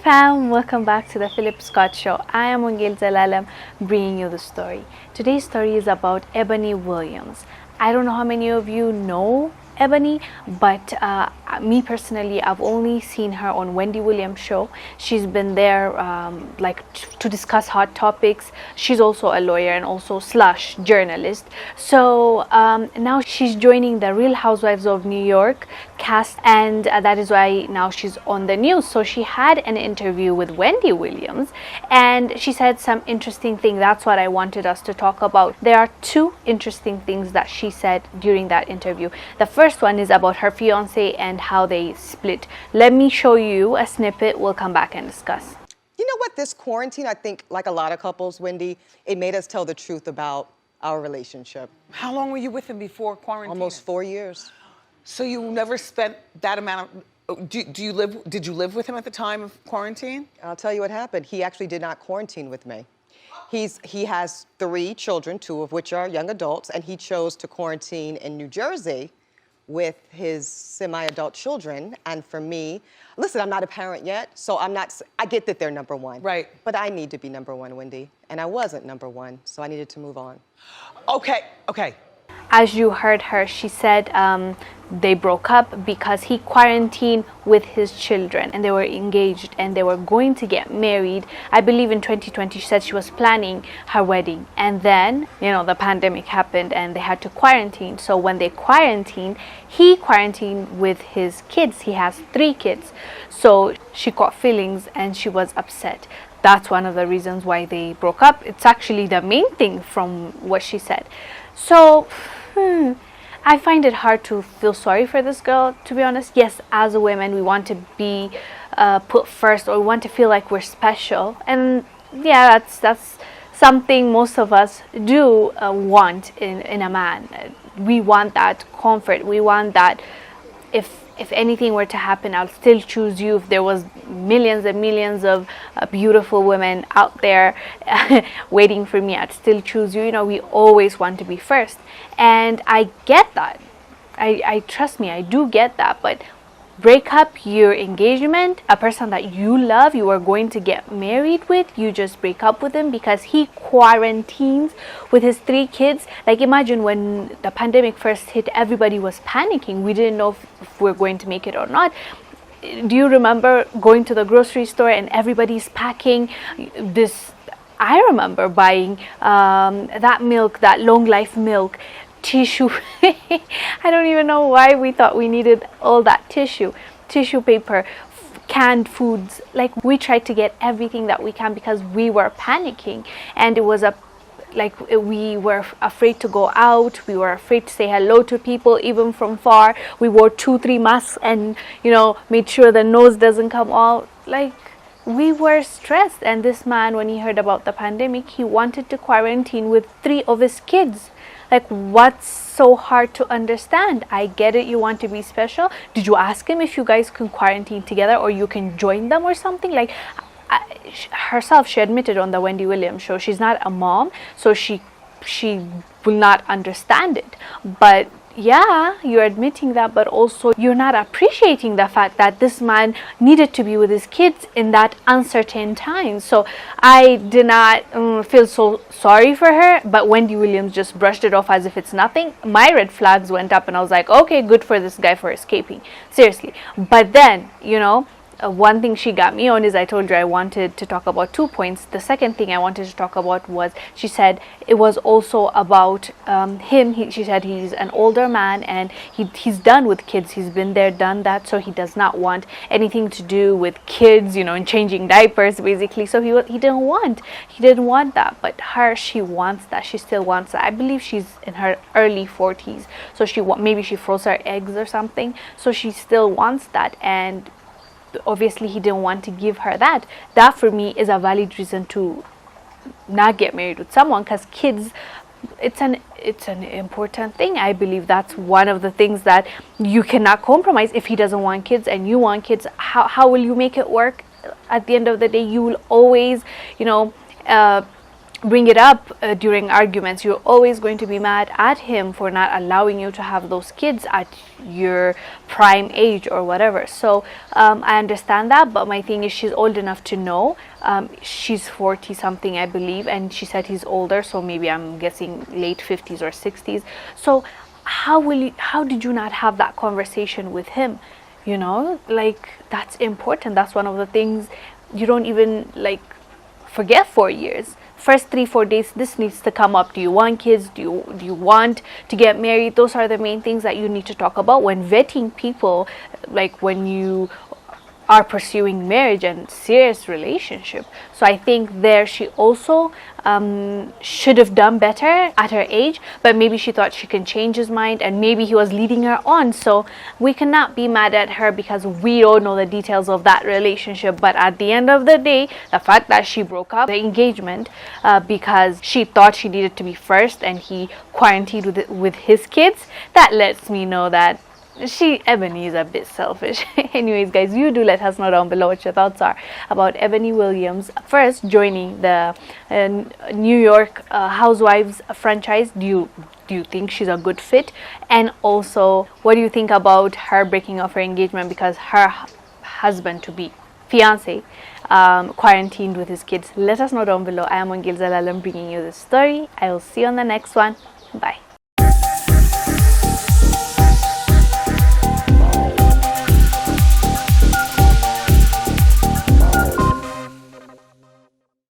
fam, welcome back to the Phillip Scott Show. I am Wongel Zelalem bringing you the story. Today's story is about Eboni Williams. I don't know how many of you know Eboni, but me personally, I've only seen her on Wongel Williams show. She's been there to discuss hot topics. She's also a lawyer and also slash journalist. So now she's joining the Real Housewives of New York cast, and that is why now she's on the news. So she had an interview with Wongel Williams and she said some interesting things. That's what I wanted us to talk about. There are two interesting things that she said during that interview. The first one is about her fiance and how they split. Let me show you a snippet. We'll come back and discuss. You know what, this quarantine, I think, like a lot of couples, Wendy, it made us tell the truth about our relationship. How long were you with him before quarantine? Almost 4 years. So you never spent that amount of, did you live with him at the time of quarantine? I'll tell you what happened. He actually did not quarantine with me. He has 3 children, 2 of which are young adults, and he chose to quarantine in New Jersey with his semi-adult children. And for me, listen, I'm not a parent yet, so I get that they're number one. Right. But I need to be number one, Wendy. And I wasn't number one, so I needed to move on. Okay. As you heard her, she said they broke up because he quarantined with his children and they were engaged and they were going to get married. I believe in 2020, she said she was planning her wedding. And then, the pandemic happened and they had to quarantine. So when they quarantined, he quarantined with his kids. He has 3 kids. So she caught feelings and she was upset. That's one of the reasons why they broke up. It's actually the main thing from what she said. So, I find it hard to feel sorry for this girl, to be honest. Yes, as a woman, we want to be put first, or we want to feel like we're special. And yeah, that's something most of us do want in a man. We want that comfort. We want that if anything were to happen, I'll still choose you. If there was millions and millions of beautiful women out there waiting for me, I'd still choose you. We always want to be first. And I get that. I trust me, I do get that. But break up your engagement, a person that you love, you are going to get married with, you just break up with him because he quarantines with his 3 kids. Like, imagine when the pandemic first hit, everybody was panicking. We didn't know if we're going to make it or not. Do you remember going to the grocery store and everybody's packing this? I remember buying that milk, that long life milk, tissue. I don't even know why we thought we needed all that tissue paper, canned foods. Like, we tried to get everything that we can because we were panicking, and it was we were afraid to go out. We were afraid to say hello to people even from far. We wore 2-3 masks and made sure the nose doesn't come out. Like, we were stressed. And this man, when he heard about the pandemic, he wanted to quarantine with 3 of his kids. Like, what's so hard to understand? I get it, you want to be special. Did you ask him if you guys can quarantine together or you can join them or something? Like, herself, she admitted on the Wongel Williams show, she's not a mom, so she will not understand it. But yeah, you're admitting that, but also you're not appreciating the fact that this man needed to be with his kids in that uncertain time. So I did not feel so sorry for her, but Wongel Williams just brushed it off as if it's nothing. My red flags went up and I was like, okay, good for this guy for escaping. Seriously. But then, one thing she got me on is, I told her I wanted to talk about 2 points. The second thing I wanted to talk about was, she said it was also about him. She said he's an older man and he's done with kids. He's been there, done that. So he does not want anything to do with kids, and changing diapers basically. So he didn't want that. But her, she wants that. She still wants that. I believe she's in her early 40s. So maybe she froze her eggs or something. So she still wants that. And obviously he didn't want to give her that. That for me is a valid reason to not get married with someone, because kids, it's an important thing. I believe that's one of the things that you cannot compromise. If he doesn't want kids and you want kids, how will you make it work? At the end of the day, you will always bring it up during arguments. You're always going to be mad at him for not allowing you to have those kids at your prime age or whatever. So I understand that, but my thing is she's old enough to know. She's 40 something, I believe, and she said he's older, so maybe I'm guessing late 50s or 60s. So how did you not have that conversation with him? You know, like, that's important. That's one of the things you don't even like forget. 4 years, first 3-4 days, this needs to come up. Do you want kids? Do you want to get married? Those are the main things that you need to talk about when vetting people, like when you are pursuing marriage and serious relationship. So I think there she also should have done better at her age, but maybe she thought she can change his mind, and maybe he was leading her on. So we cannot be mad at her because we don't know the details of that relationship. But at the end of the day, the fact that she broke up the engagement because she thought she needed to be first and he quarantined with his kids, that lets me know that Eboni is a bit selfish. Anyways, guys, you do let us know down below what your thoughts are about Eboni Williams first joining the New York Housewives franchise. Do you think she's a good fit? And also, what do you think about her breaking off her engagement because her husband to be, fiance, quarantined with his kids? Let us know down below. I am Wongel Zelalem bringing you this story. I will see you on the next one. Bye.